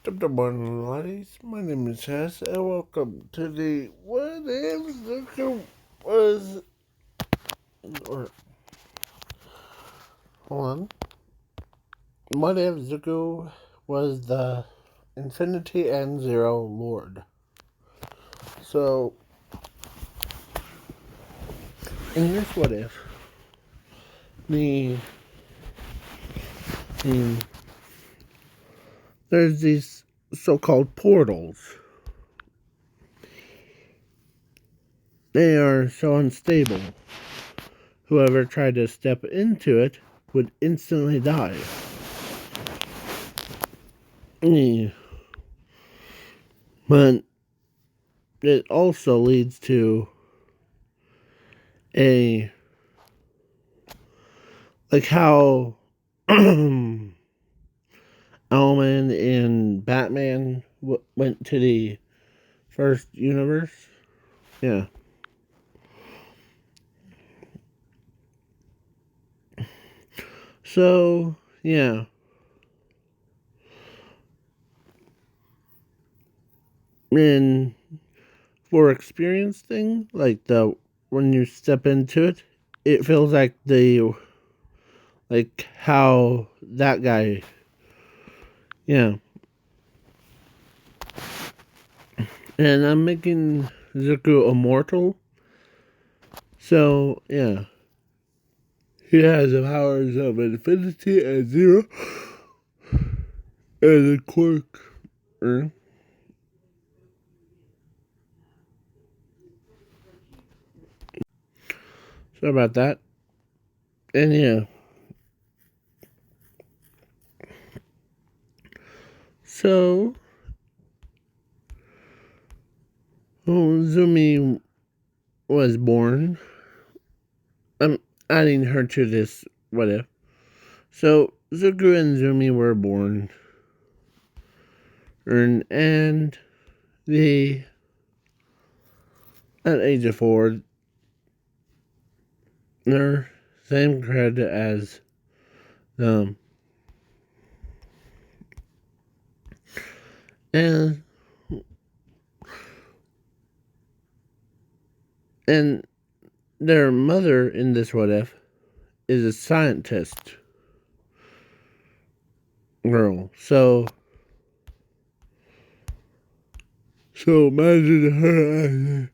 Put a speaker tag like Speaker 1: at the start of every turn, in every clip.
Speaker 1: Good morning, ladies. My name is Hess, and welcome to the What If Zuko was. Or, hold on. What if Zuko was the Infinity and Zero Lord? So, in this What If, the. the there's these so called portals. They are so unstable. Whoever tried to step into it would instantly die. But it also leads to a like how Owlman and Batman went to the first universe. Yeah. So yeah. And for experience thing, like the when you step into it, it feels like how that guy. Yeah. And I'm making Zuko immortal. So yeah. He has the powers of infinity and zero and a quirk. Sorry about that. And yeah. So Zumi was born. I'm adding her to this what if. So Zuko and Zumi were born. And the at age of 4 they're same credit as them. And and their mother in this what if is a scientist girl. So imagine her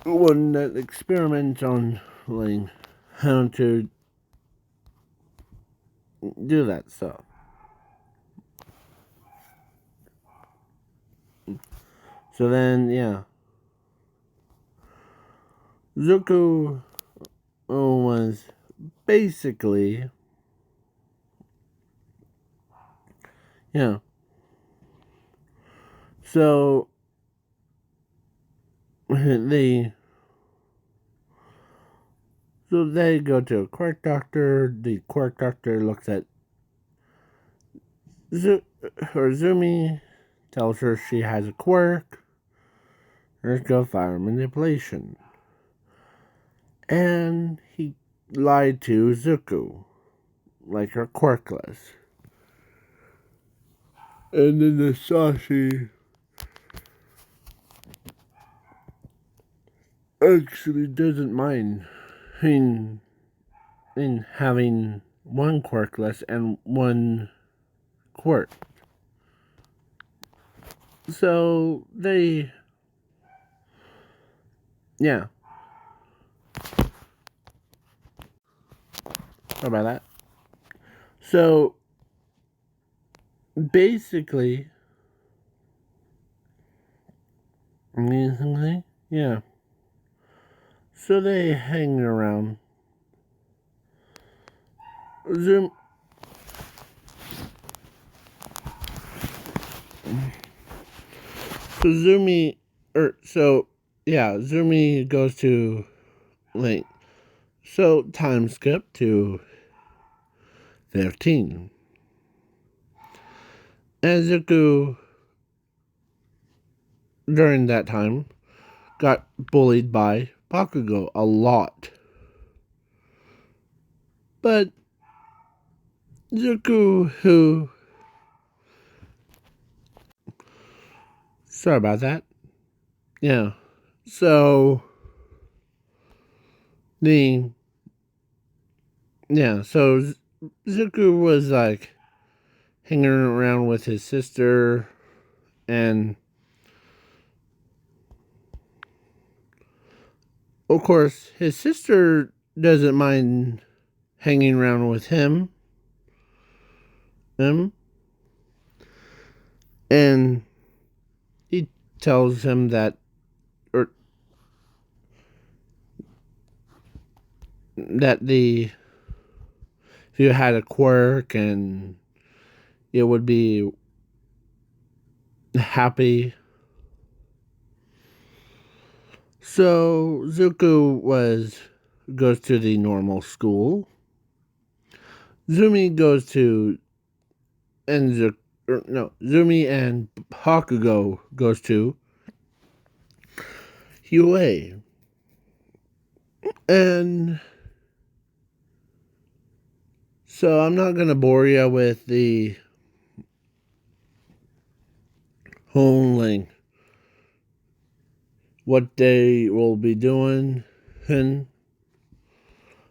Speaker 1: as one that experiments on like how to do that stuff. So then yeah. Zuko was basically yeah. So they they go to a quirk doctor. The quirk doctor looks at Zumi, tells her she has a quirk. Let's go fire manipulation. And he lied to Zuko, like her quirkless. And then the Sashi actually doesn't mind in having one quirkless and one quirk. So they, yeah. How about that? So basically, amazingly, yeah. So they hang around. Zoom. So Zumi, Zumi goes to like so time skip to 15. And Zuko during that time got bullied by Bakugo a lot. But Zuko, who... Sorry about that. Yeah. So... The... Yeah, so Zuko was like hanging around with his sister, and of course his sister doesn't mind hanging around with him, and he tells him that, or that the if you had a quirk and it would be happy. So Zuko goes to the normal school. Zumi goes to and Zumi and Hakugo goes to UA. And so I'm not gonna bore you with the whole like what they will be doing, and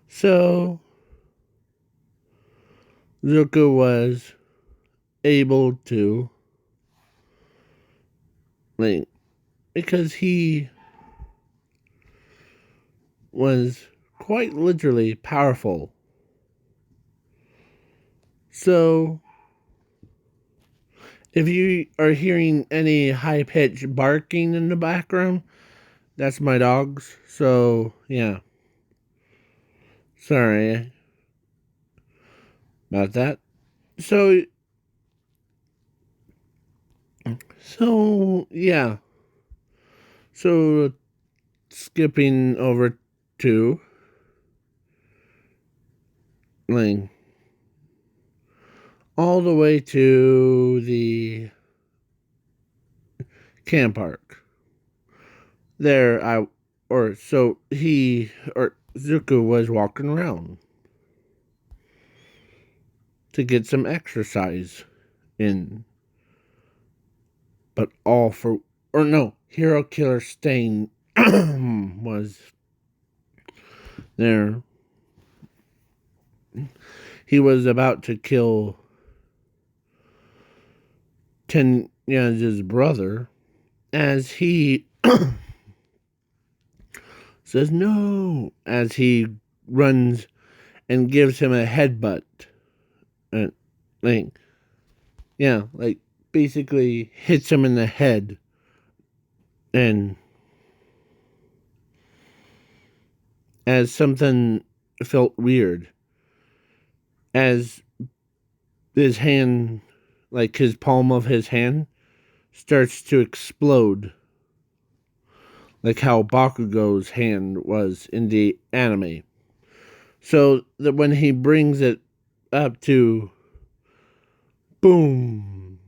Speaker 1: so Zuko was able to like because he was quite literally powerful. So if you are hearing any high pitched barking in the background, that's my dogs. So yeah. Sorry about that. So yeah. So skipping over to like all the way to the camp park. There I or so he or Zuko was walking around to get some exercise in. But all for or no, Hero Killer Stain was there. He was about to kill Tenya's brother as he says no as he runs and gives him a headbutt. And like yeah, like basically hits him in the head, and as something felt weird as his hand, like his palm of his hand starts to explode like how Bakugo's hand was in the anime. So that when he brings it up to boom,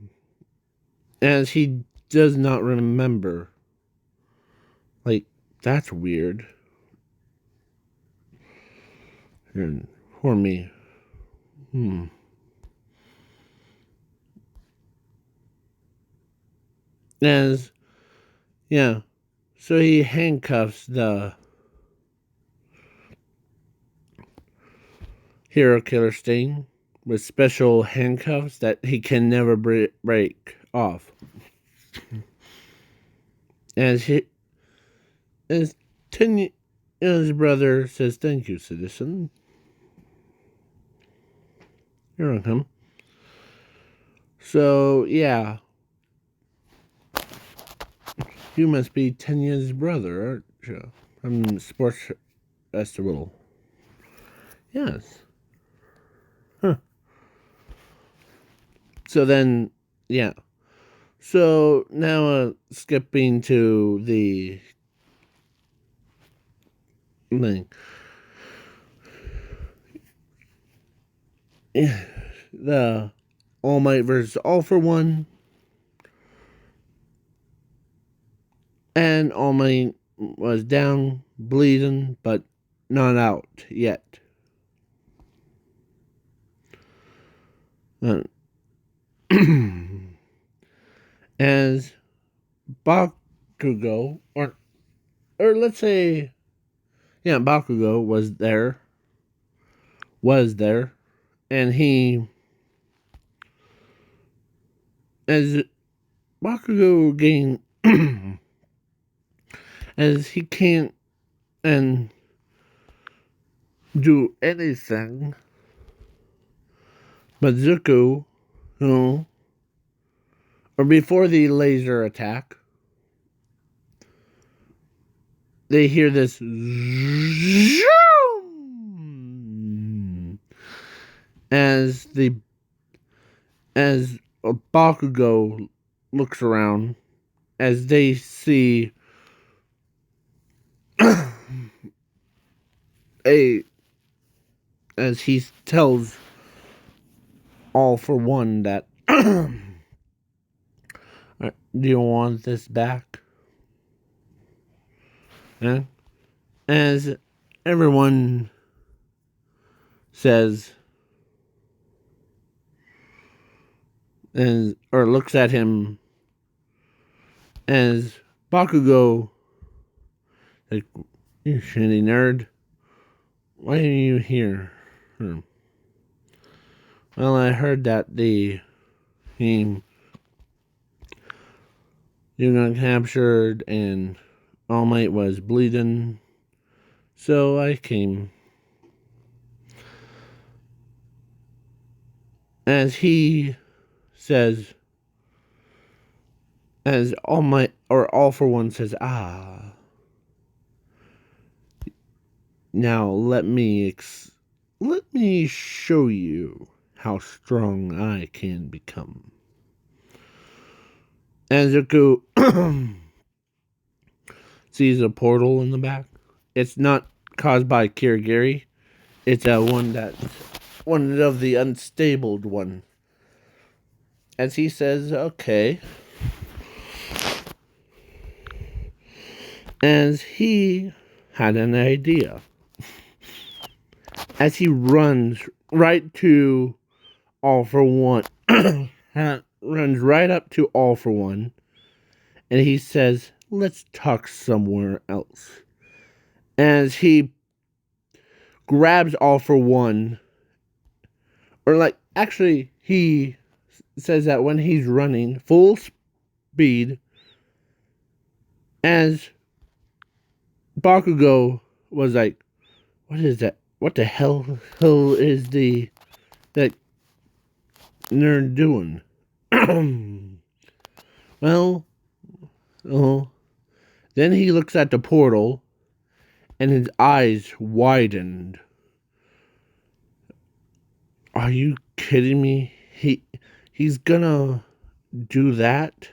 Speaker 1: as he does not remember. Like, that's weird. And for me. As, yeah. So he handcuffs the Hero Killer Sting with special handcuffs that he can never break off. As his brother says, "Thank you, citizen. You're welcome." So, yeah. You must be Tenya's brother, aren't you? From Sports Festival. Yes. Huh. So then, yeah. So now skipping to the thing. The All Might versus All for One. And All Might was down, bleeding, but not out yet. Uh, as Bakugo, or let's say, yeah, Bakugo was there, and he, as Bakugo gained, as he can't and do anything, but Zuko, or before the laser attack, they hear this as the as Bakugo looks around, as they see a as he tells All for One that do you want this back? Eh? As everyone says, or looks at him, as Bakugo, like, you shitty nerd, why are you here? Well, I heard that you got captured and All Might was bleeding, so I came. As he says, as All Might, or All for One says, now let me show you how strong I can become. And Zuko sees a portal in the back. It's not caused by Kirigiri. It's one of the unstable one. As he says, okay. As he had an idea. As he runs right to All for One. Runs right up to All for One. And he says, let's talk somewhere else. As he grabs All for One. Or actually, he says that when he's running full speed, as Bakugo was like, what is that? What the hell is that nerd doing? Well, then he looks at the portal, and his eyes widened. Are you kidding me? He's gonna do that?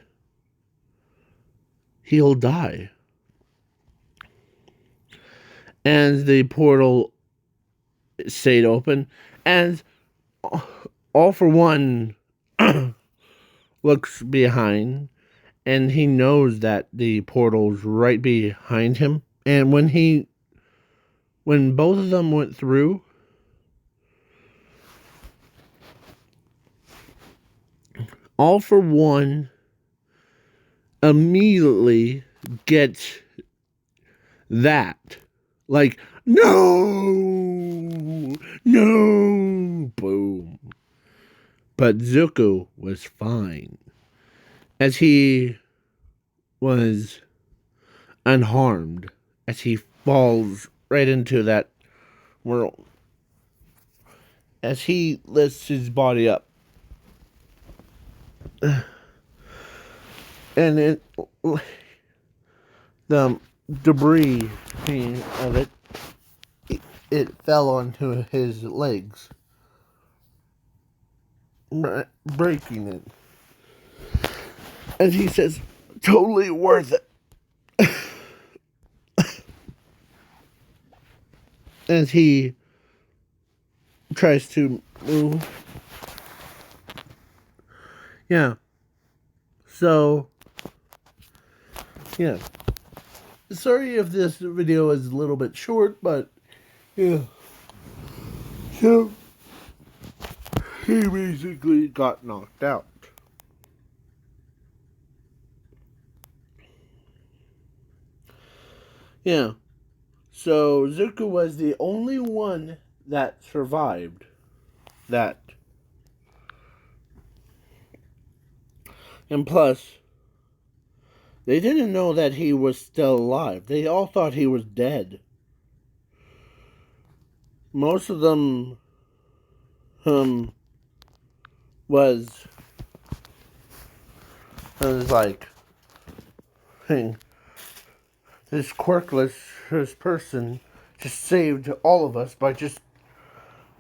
Speaker 1: He'll die. And the portal stayed open, and All for One looks behind, and he knows that the portal's right behind him. And when both of them went through, All for One immediately gets that. Like, no, boom. But Zuko was fine, as he was unharmed, as he falls right into that world, as he lifts his body up. And the debris of it fell onto his legs, breaking it. And he says, totally worth it. As he tries to move. Yeah. So, yeah. Sorry if this video is a little bit short, but yeah. So, he basically got knocked out. Yeah. So Zuko was the only one that survived that. And plus, they didn't know that he was still alive. They all thought he was dead. Most of them was like, hey, this quirkless person just saved all of us by just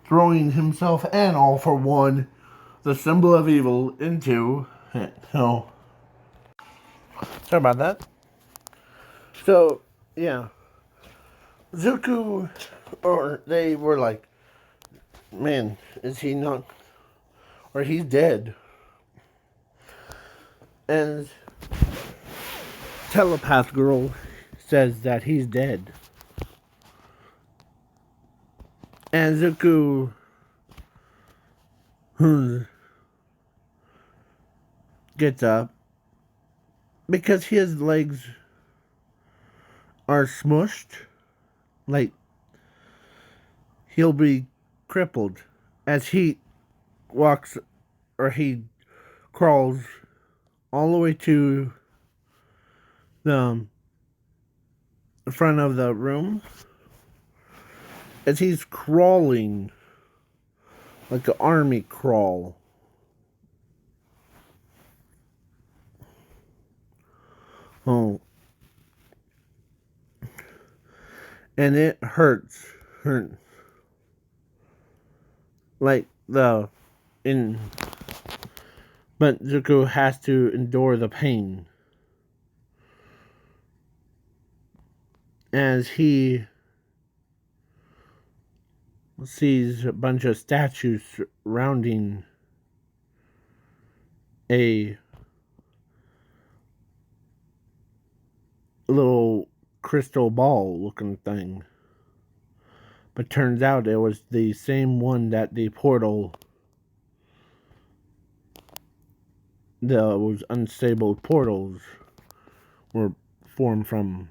Speaker 1: throwing himself and all for one, the symbol of evil, into it. So, sorry about that. So, yeah. Zuko, or they were like, man, is he not, or he's dead. And telepath girl says that he's dead. And Zuko gets up because his legs are smushed. Like, he'll be crippled as he walks, or he crawls all the way to the front of the room. As he's crawling like an army crawl. Oh. And it hurts. Like but Zuko has to endure the pain as he sees a bunch of statues surrounding a little crystal ball looking thing. But turns out it was the same one that the portal, those unstable portals, were formed from.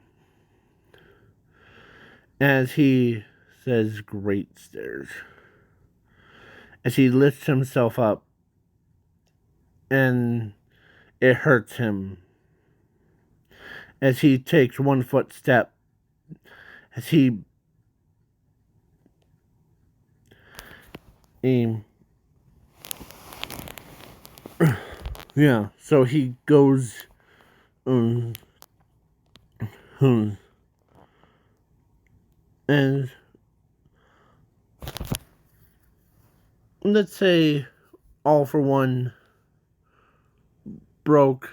Speaker 1: As he says, great stairs. As he lifts himself up, and it hurts him. As he takes 1 foot step, as he yeah, so he goes and let's say All for One broke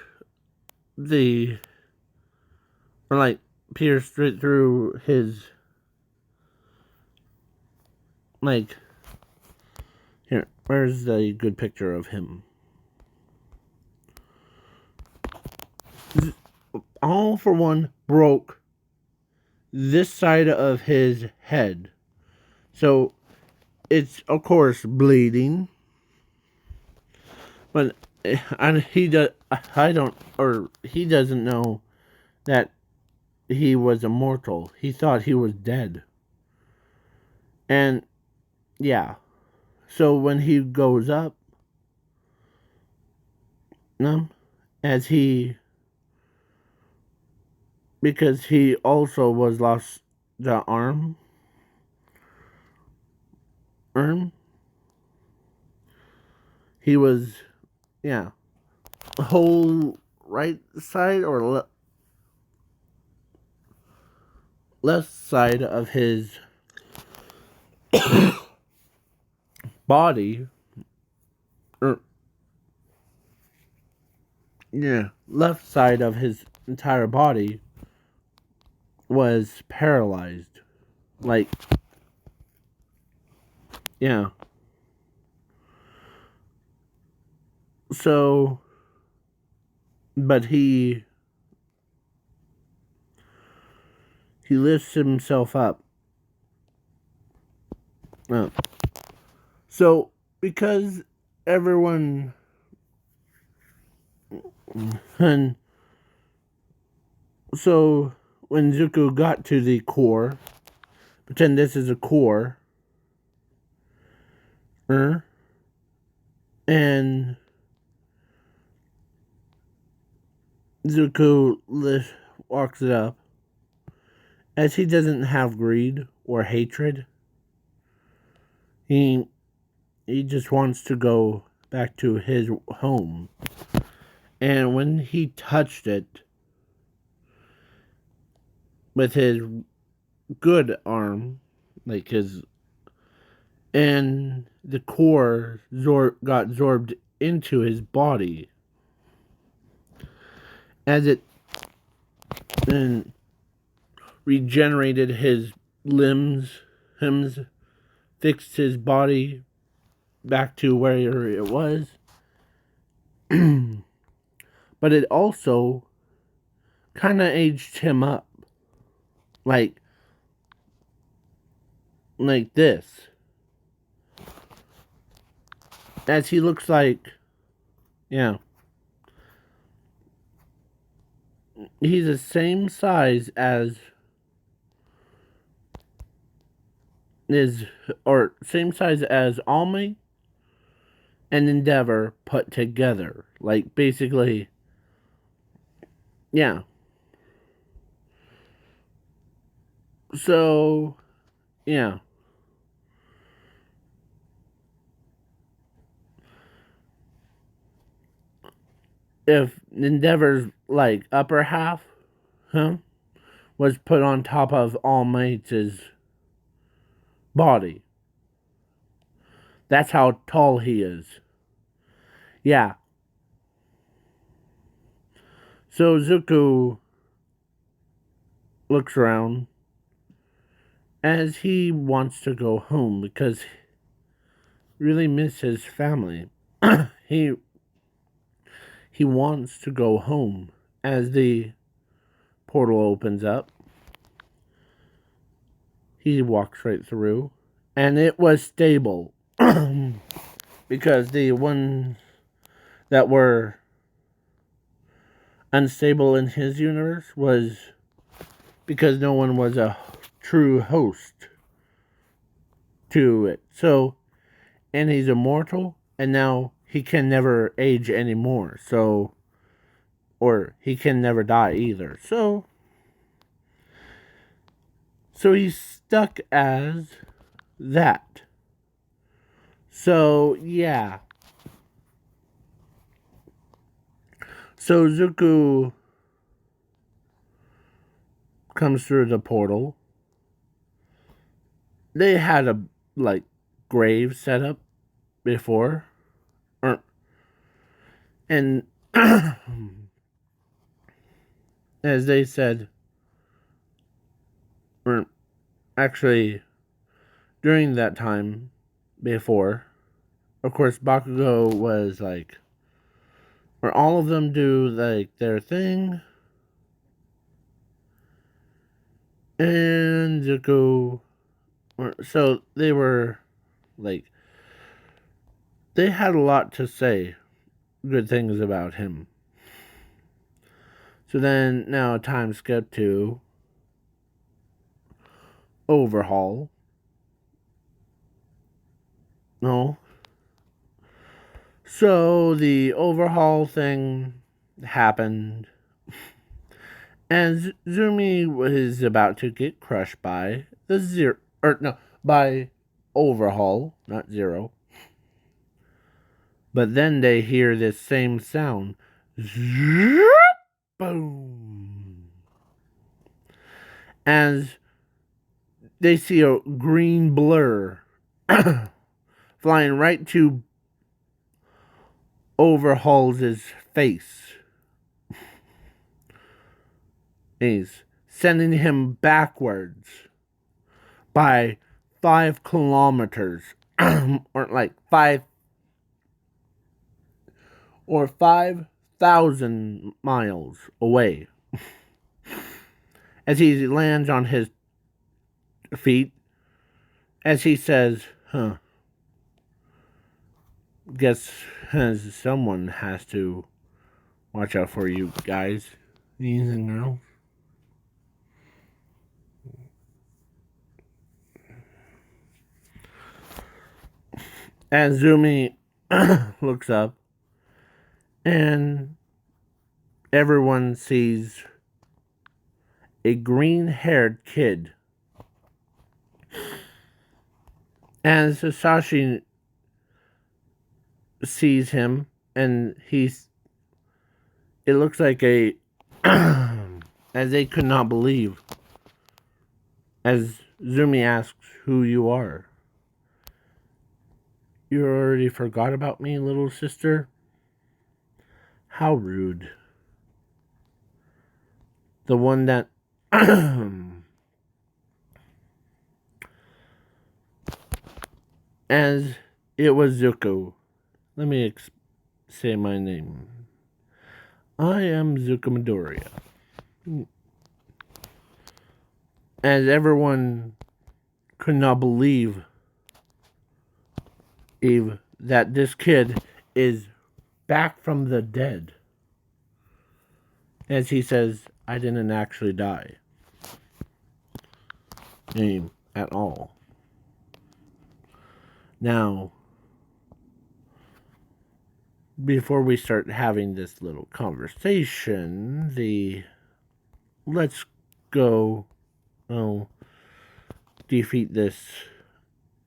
Speaker 1: pierced right through his, like, here, where's the good picture of him? All for One broke this side of his head. So it's, of course, bleeding. But he doesn't know that he was immortal. He thought he was dead. And yeah. So when he goes up, because he also was lost the arm, he was, whole right side or left side of his body, left side of his entire body was paralyzed. Like, yeah. So, but he lifts himself up. So, because everyone, and so when Zuko got to the core, pretend this is a core, and Zuko walks it up. As he doesn't have greed or hatred, he just wants to go back to his home. And when he touched it with his good arm, like his, and the core got absorbed into his body, as it then regenerated his limbs, fixed his body back to where it was. But it also kind of aged him up. Like this. As he looks like, yeah. He's the same size as same size as Almay and Endeavor put together. Like, basically, yeah. So, yeah. If Endeavor's, like, upper half, was put on top of All Might's body. That's how tall he is. Yeah. So Zuko looks around as he wants to go home because he really misses his family. he wants to go home as the portal opens up. He walks right through, and it was stable because the ones that were unstable in his universe was because no one was a true host to it. So, and he's immortal, and now he can never age anymore. So, or he can never die either. So he's stuck as that. So, yeah. So Zuko comes through the portal. They had a, like, grave set up before. And as they said, or actually, during that time before, of course, Bakugo was like, or all of them do like their thing, and Zuko, so they were like, they had a lot to say, good things about him. So then, now time skip to Overhaul. No. So the Overhaul thing happened, and Zumi was about to get crushed by by Overhaul, not Zero. But then they hear this same sound. Boom. As they see a green blur flying right to Overhaul's face. He's sending him backwards by 5 kilometers, or like 5,000 miles away. As he lands on his feet, as he says, guess someone has to watch out for you guys, boys and girls. As Zumi looks up, and everyone sees a green-haired kid. As Sashi sees him, and it looks like a as they could not believe. As Zumi asks who you are. You already forgot about me, little sister? How rude. The one that as it was Zuko. Let me say my name. I am Zuko Midoriya. As everyone could not believe that this kid is back from the dead. As he says, I didn't actually die. At all. Now, before we start having this little conversation, let's go defeat this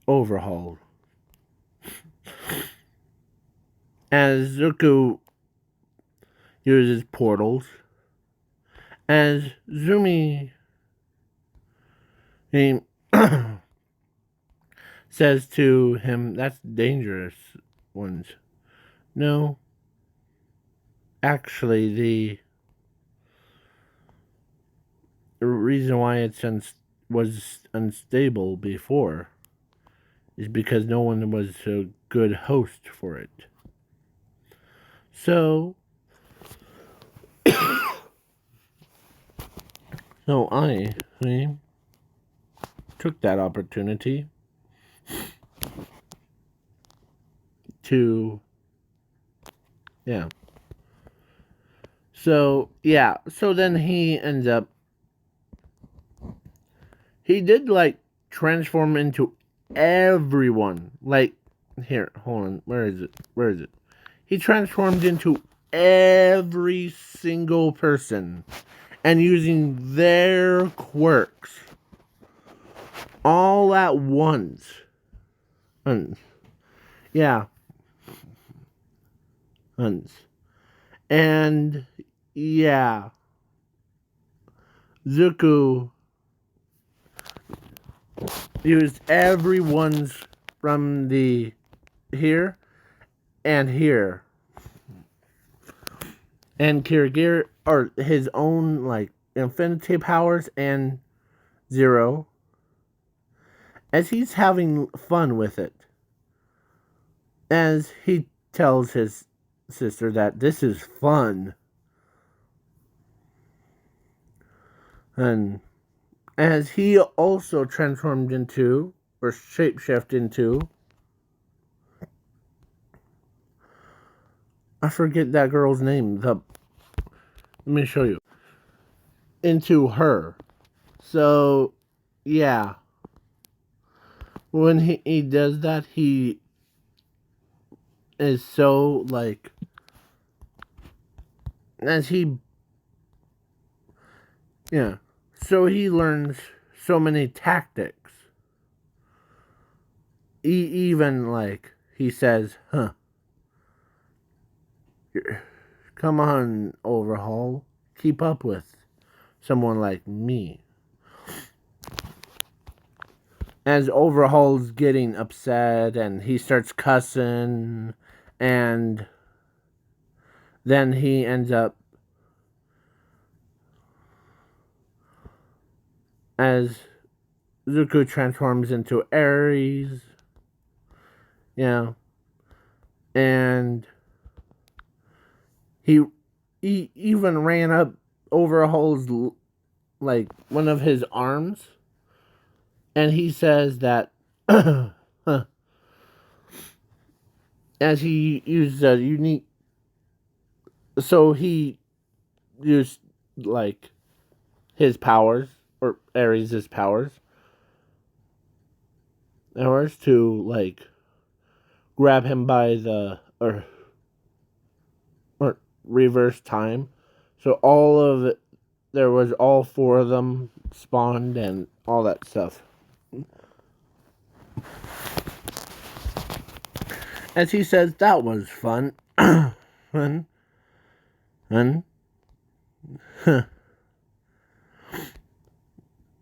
Speaker 1: overhaul. As Zuko uses portals, as Zumi says to him, that's dangerous ones. No, actually, the reason why it was unstable before is because no one was a good host for it. So I took that opportunity to, So then he ends up, he did transform into everyone. Here, hold on, where is it? He transformed into every single person and using their quirks all at once. And Zuko used everyone's from the here and here. And Kirigiri, or his own infinity powers and Zero, as he's having fun with it. As he tells his sister that this is fun. And as he also transformed into, or shapeshift into, I forget that girl's name. Let me show you. Into her. So, yeah. When he does that, he is so, as he, so he learns so many tactics. Even, he says, come on, Overhaul. Keep up with someone like me. As Overhaul's getting upset and he starts cussing, and then he ends up, as Zuko transforms into Aries, and he even ran up Overhaul's, one of his arms, and he says that, as he used a unique. So he used like his powers or Ares' powers to like grab him by the or reverse time. So all of it, there was all four of them spawned and all that stuff. As he says, that was fun. fun. Fun.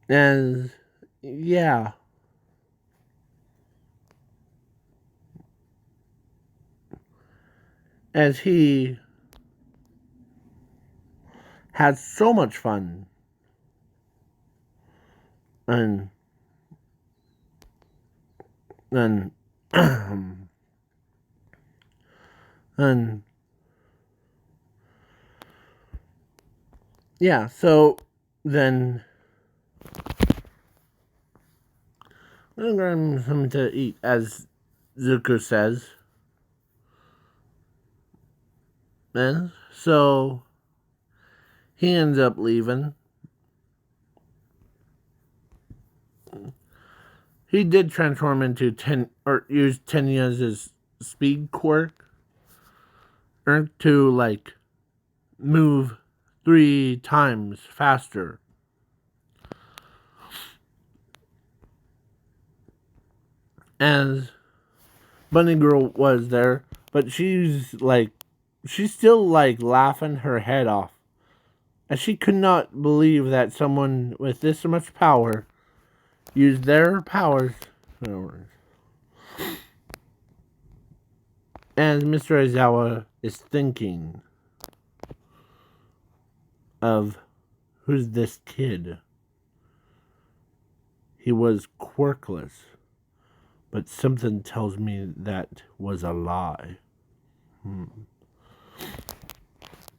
Speaker 1: As, yeah. As he had so much fun. And, and, and, yeah, so then I'm going to something to eat, as Zuko says. And so he ends up leaving. He did transform into use Tenya's speed quirk to like move 3 times faster. As Bunny Girl was there, but she's still like laughing her head off. As she could not believe that someone with this much power used their powers. And Mr. Aizawa is thinking of who's this kid? He was quirkless, but something tells me that was a lie.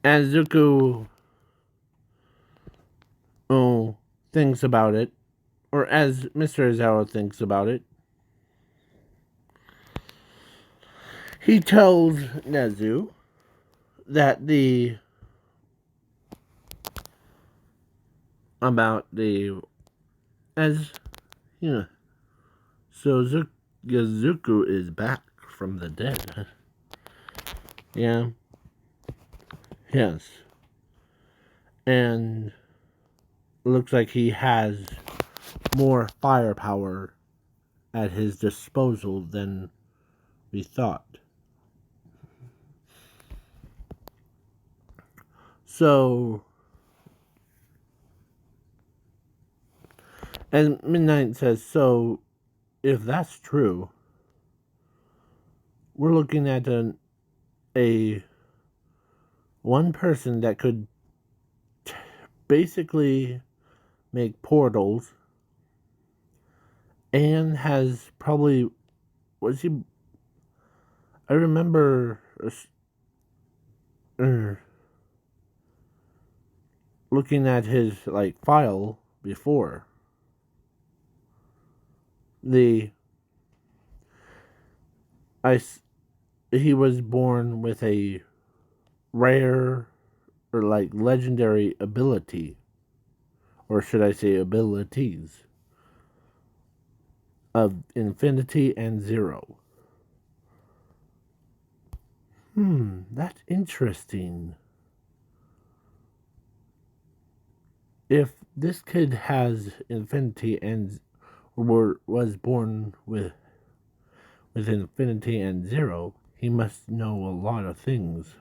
Speaker 1: As Zuko thinks about it, or as Mr. Aizawa thinks about it, he tells Nezu that as you know, so Zuko is back from the dead. Yeah. Yes. And looks like he has more firepower at his disposal than we thought. So, and Midnight says, so if that's true, we're looking at a one person that could basically make portals and has probably, was he, I remember looking at his like file before. He was born with a rare or like legendary ability, or should I say abilities, of infinity and zero. That's interesting. If this kid has infinity and was born with infinity and zero, he must know a lot of things.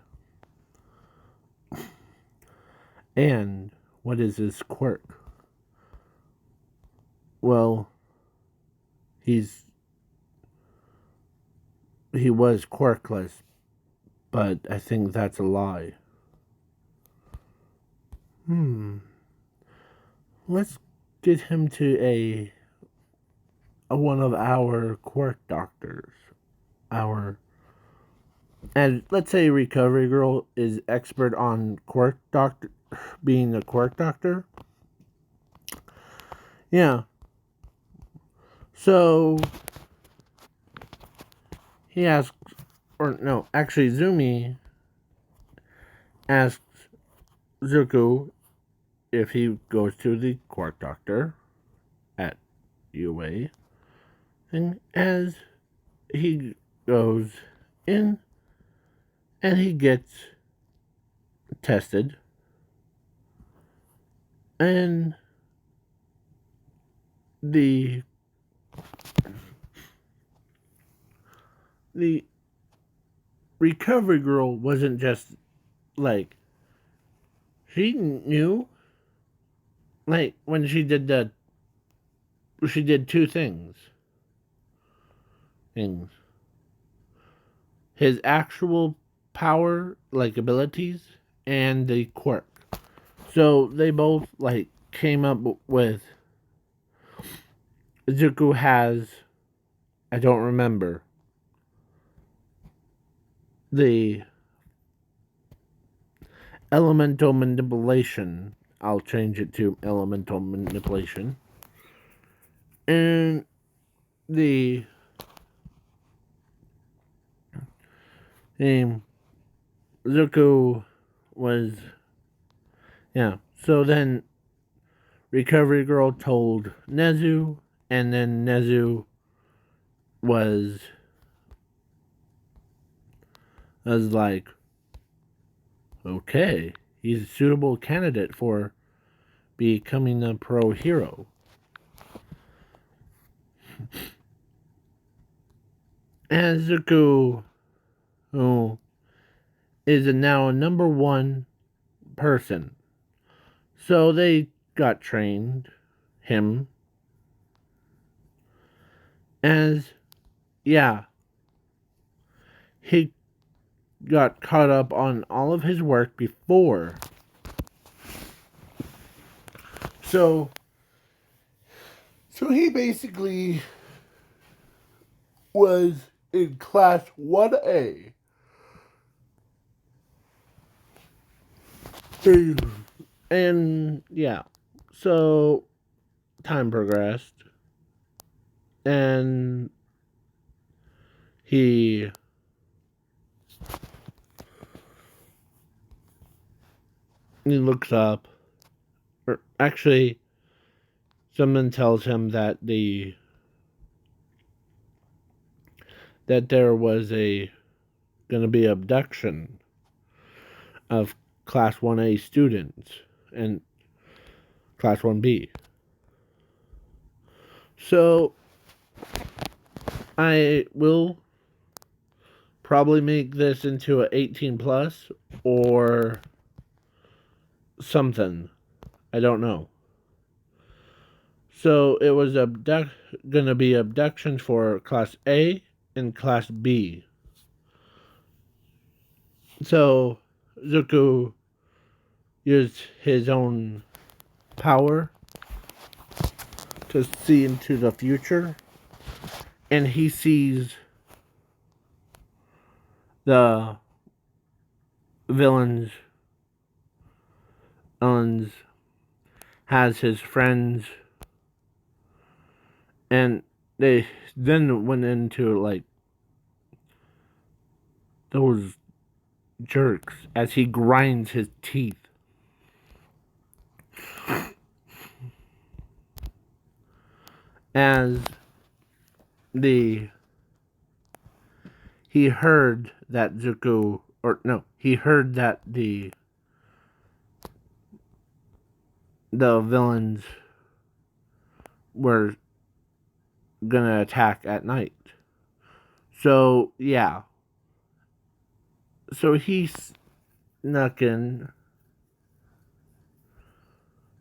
Speaker 1: And what is his quirk? Well, he was quirkless, but I think that's a lie. Let's get him to a one of our quirk doctors. And let's say Recovery Girl is expert on quirk doctor, being a quirk doctor. Yeah. So he asks or no, actually Zumi asks Zuko if he goes to the Quark Doctor at UA, and as he goes in and he gets tested, and the recovery girl wasn't just like, she knew, like when she did two things. His actual power, like abilities, and the quirk. So they both like came up with, Zuko has, I don't remember, the elemental manipulation. I'll change it to elemental manipulation. And the Zuko was, yeah. So then Recovery Girl told Nezu, and then Nezu was like, okay, he's a suitable candidate for becoming a pro hero. And Zuko, who is now a number one person. So they got trained him as, yeah, he got caught up on all of his work before. So he basically was in class 1A. And yeah, so time progressed, and he looks up, or actually someone tells him that there was gonna be abduction of class 1A students and class 1B. So I will probably make this into a 18 plus or something. I don't know. So it was gonna be abductions for class A and class B. So Zuko used his own power to see into the future, and he sees the villains has his friends, and they then went into like those jerks as he grinds his teeth. As he heard that Zuko, or no, he heard that the villains were gonna attack at night. So yeah. So he snuck in,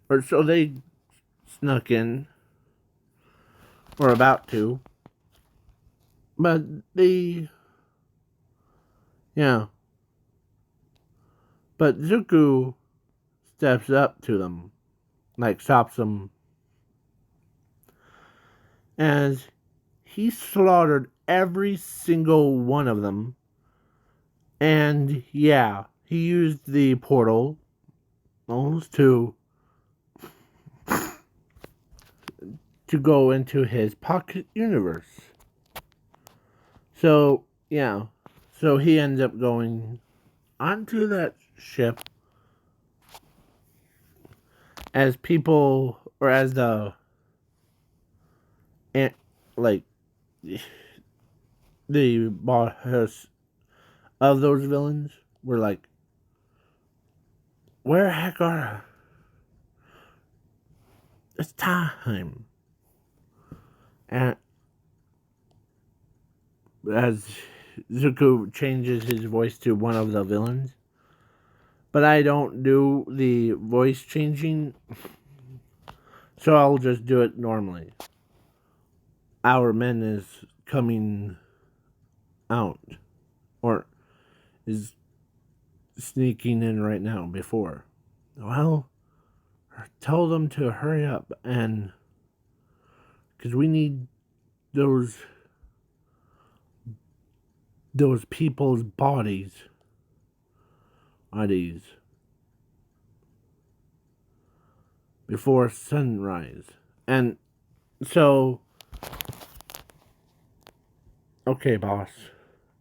Speaker 1: or so they snuck in, or about to. But yeah. But Zuko steps up to them, like stops them, as he slaughtered every single one of them. And yeah, he used the portal to go into his pocket universe. So yeah, So he ends up going onto that ship as people, or as the, like, the boss of those villains were like, where the heck are, it's time. And as Zuko changes his voice to one of the villains, but I don't do the voice changing, so I'll just do it normally. Our men is coming out, or is sneaking in right now before. Well, tell them to hurry up, and because we need those people's bodies before sunrise. And so, okay, boss.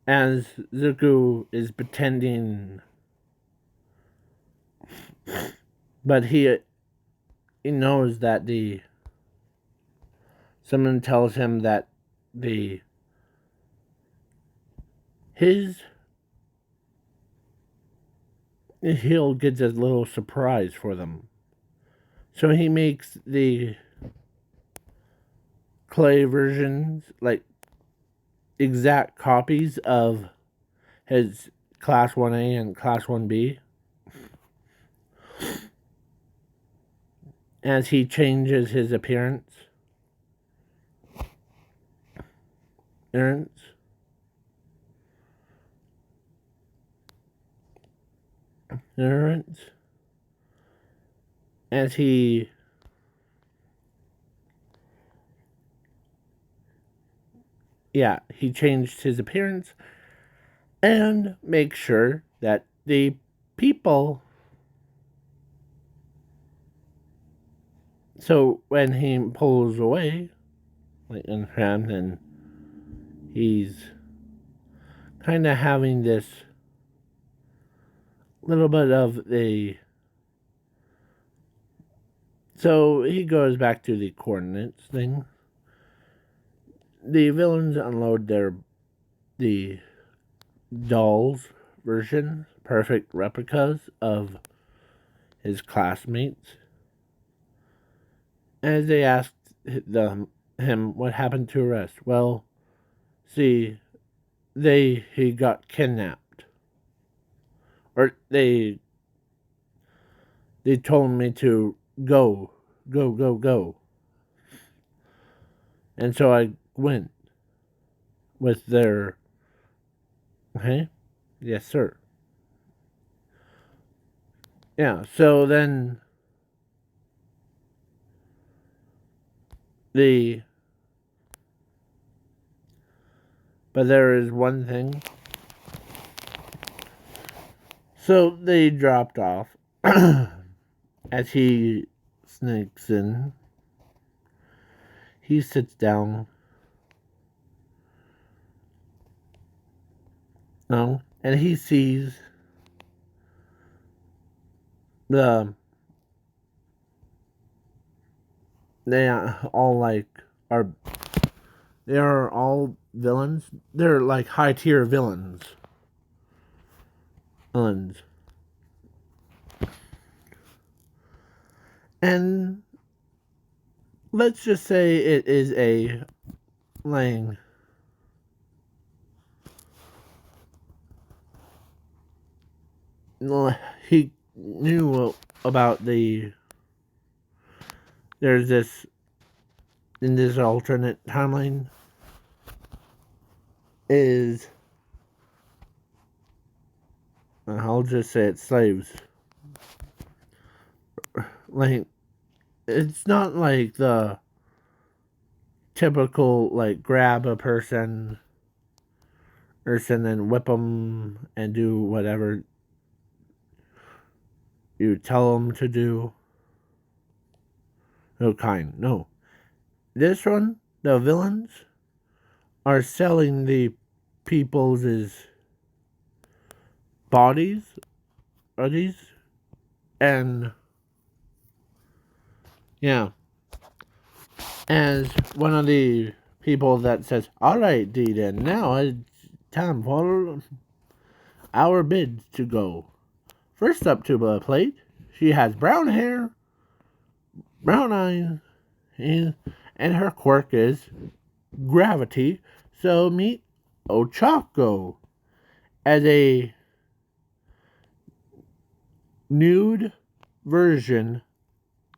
Speaker 1: As Zuko is pretending, but he knows that someone tells him that he'll get a little surprise for them. So he makes the clay versions, like exact copies of his Class 1A and Class 1B, as he changes his appearance. As he changed his appearance and make sure that the people, so when he pulls away, like in hand, and he's kind of having this little bit of so he goes back to the coordinates thing. The villains unload the dolls version, perfect replicas of his classmates, as they asked him what happened to the rest. Well, see, he got kidnapped, or they told me to go, and so I went with their. Hey, yes, sir. Yeah. So then but there is one thing. So they dropped off as he sneaks in. He sits down. No, and he sees they all they are all villains. They're like high tier villains. And let's just say it is a Lang. He knew about there's this, in this alternate timeline, is, I'll just say it's slaves. Like, it's not like the typical, like, grab a person and whip them and do whatever you tell them to do. No. This one, the villains are selling the people's bodies are these? And yeah, as one of the people that says, "Alright, Dee, then now it's time for our bid to go. First up to the plate, she has brown hair, brown eyes, and her quirk is gravity. So meet Ochako as a nude version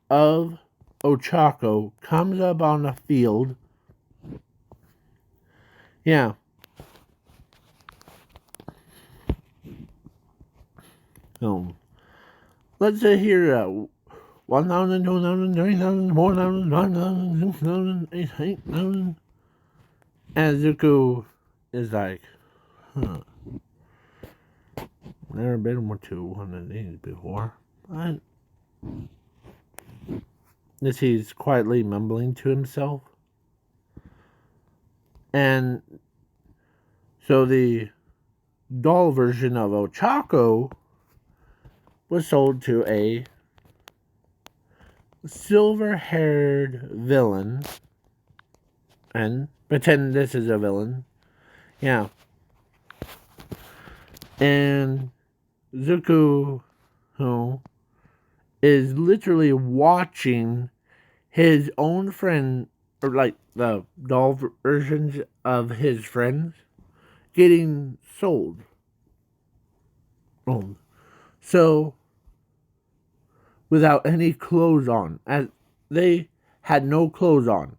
Speaker 1: of Ochako comes up on the field. Yeah. So let's say here 1,000, 2,000, 3,000, 4,000, 5,000, 6,000, 8,000. And Zuko is like, huh. Never been to one of these before. As he's quietly mumbling to himself. And so the doll version of Ochako was sold to a silver-haired villain. And pretend this is a villain. Yeah. And Zuko, who is literally watching his own friend, or like the doll versions of his friends, getting sold. So, without any clothes on, as they had no clothes on.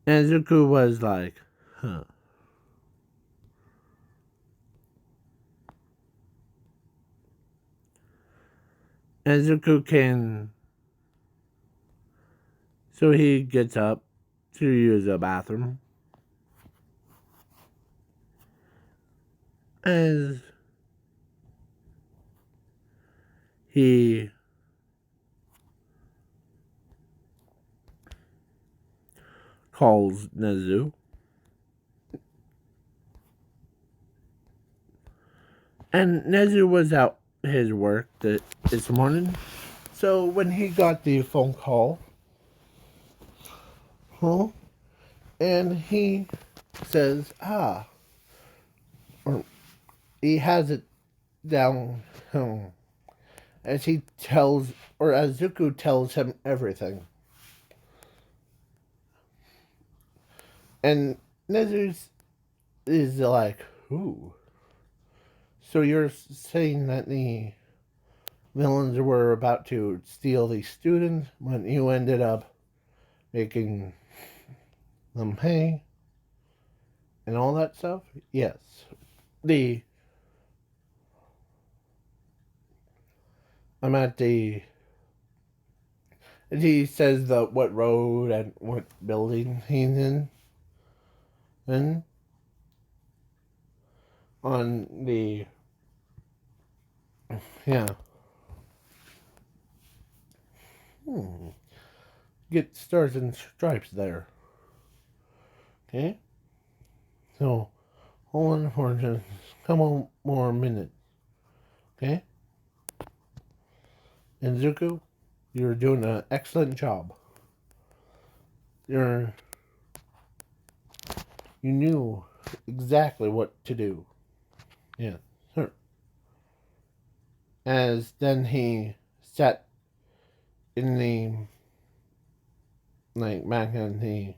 Speaker 1: And Zuko was like, huh. And Zuko can. So he gets up to use the bathroom. As he calls Nezu. And Nezu was out his work this morning. So when he got the phone call, and he says, or he has it down, as he tells, or as Zuko tells him everything. And Nezu is like, ooh. So you're saying that the villains were about to steal the students when you ended up making them pay and all that stuff? Yes. I'm at the. He says what road and what building he's in. And on the. Yeah. Get stars and stripes there. Okay? So, hold on for just a couple more minutes. Okay? And Zuko, you're doing an excellent job. You knew exactly what to do. Yeah, sure. As then he sat in the back in the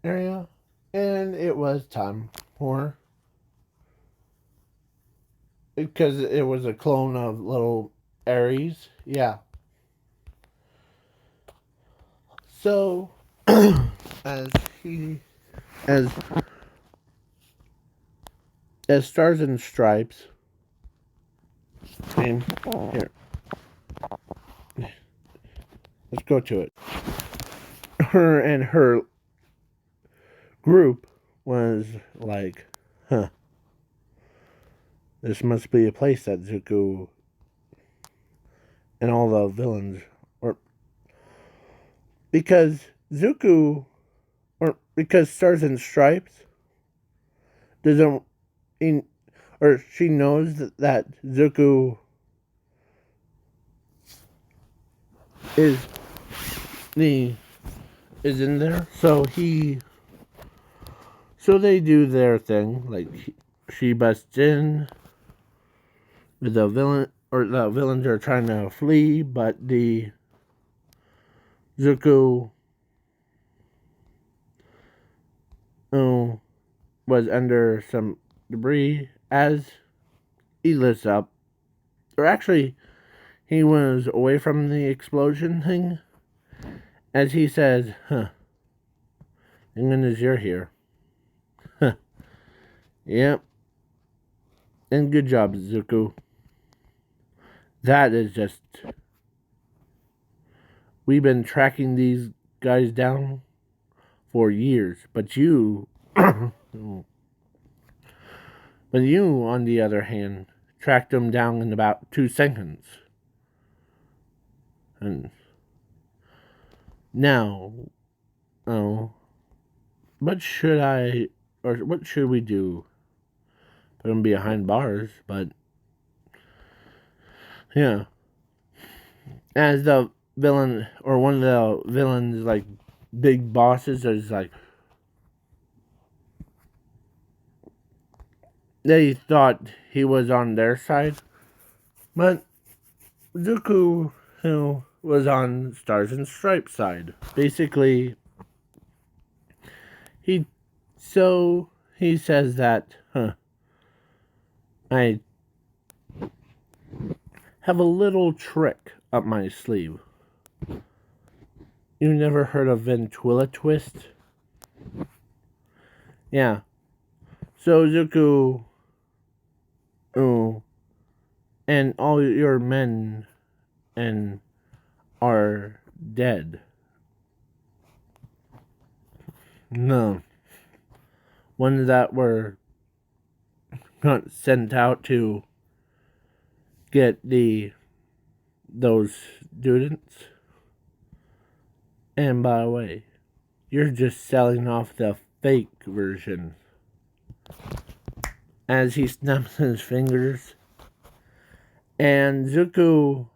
Speaker 1: area, and it was time for, because it was a clone of little Aries. Yeah. So as he as as Stars and Stripes came here. Let's go to it. Her and her group was like, huh. This must be a place that Zuko and all the villains, or because Zuko, or because Stars and Stripes doesn't, she knows that Zuko is the is in there, so they do their thing. Like she busts in with the villain, or the villains are trying to flee, but the Zuko was under some debris as he lifts up, or actually he was away from the explosion thing, as he says, "Huh, England is you're here." Huh. Yep. And good job, Zuko. That is just... We've been tracking these guys down for years, but you... but you, on the other hand, tracked them down in about 2 seconds. And now, what should we do? Put them behind bars, but yeah. As the villain, or one of the villains, like, big bosses, is like, they thought he was on their side, but Zuko, was on Stars and Stripes' side. Basically, he says that, I have a little trick up my sleeve. You never heard of ventrilo twist? Yeah. So Zuko, and all your men are dead. No. Ones that were sent out to get those students. And by the way, you're just selling off the fake version. As he snaps his fingers. And Zuko,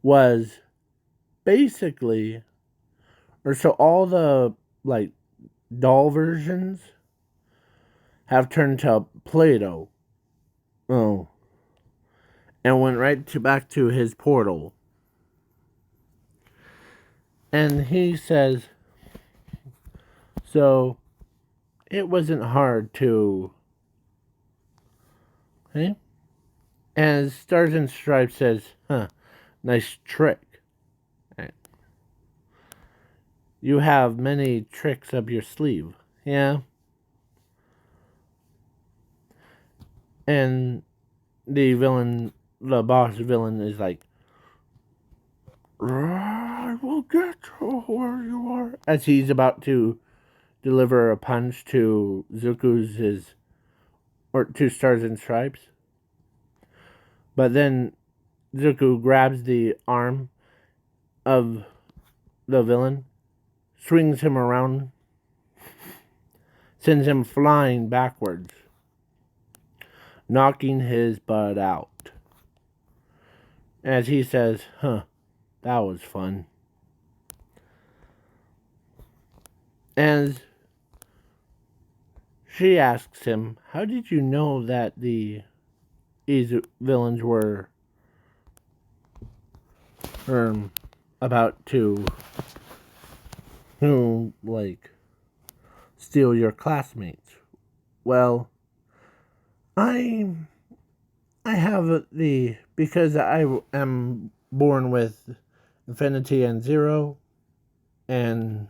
Speaker 1: was basically, or so all the, like, doll versions have turned to Play-Doh. And went right back to his portal. And he says, so it wasn't hard to... Hey? As Stars and Stripes says, nice trick. You have many tricks up your sleeve. Yeah? And the boss villain is like, I will get to where you are. As he's about to deliver a punch to Zuko's, or to Stars and Stripes. But then Zuko grabs the arm of the villain, swings him around, sends him flying backwards, knocking his butt out. As he says, that was fun. As she asks him, how did you know that these villains were about to steal your classmates? Well, I have because I am born with infinity and zero, and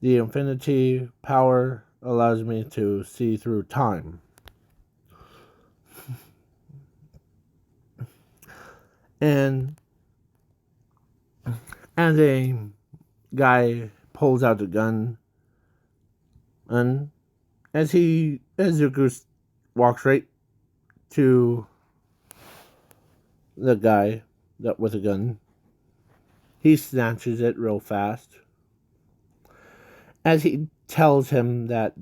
Speaker 1: the infinity power allows me to see through time. And as a guy pulls out a gun, and as Zuko walks right to the guy with a gun, he snatches it real fast. As he tells him that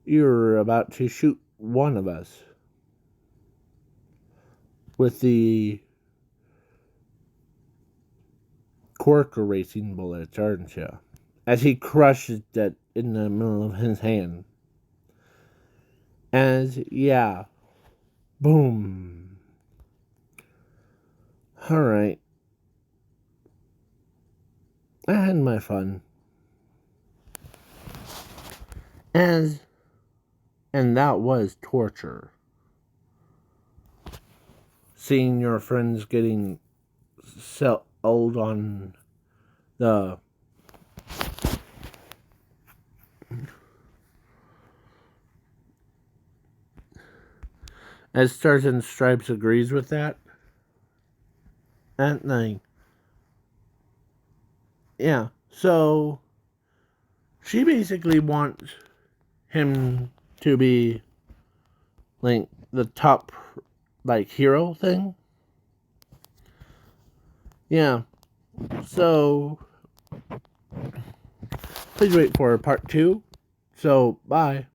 Speaker 1: you're about to shoot one of us with the cork erasing bullets, aren't you? As he crushes that in the middle of his hand. Yeah. Boom. Alright. I had my fun. And that was torture. Seeing your friends getting old on the as Stars and Stripes agrees with that at night. Yeah, so she basically wants him to be like the top like hero thing. Yeah. So please wait for part 2. So bye.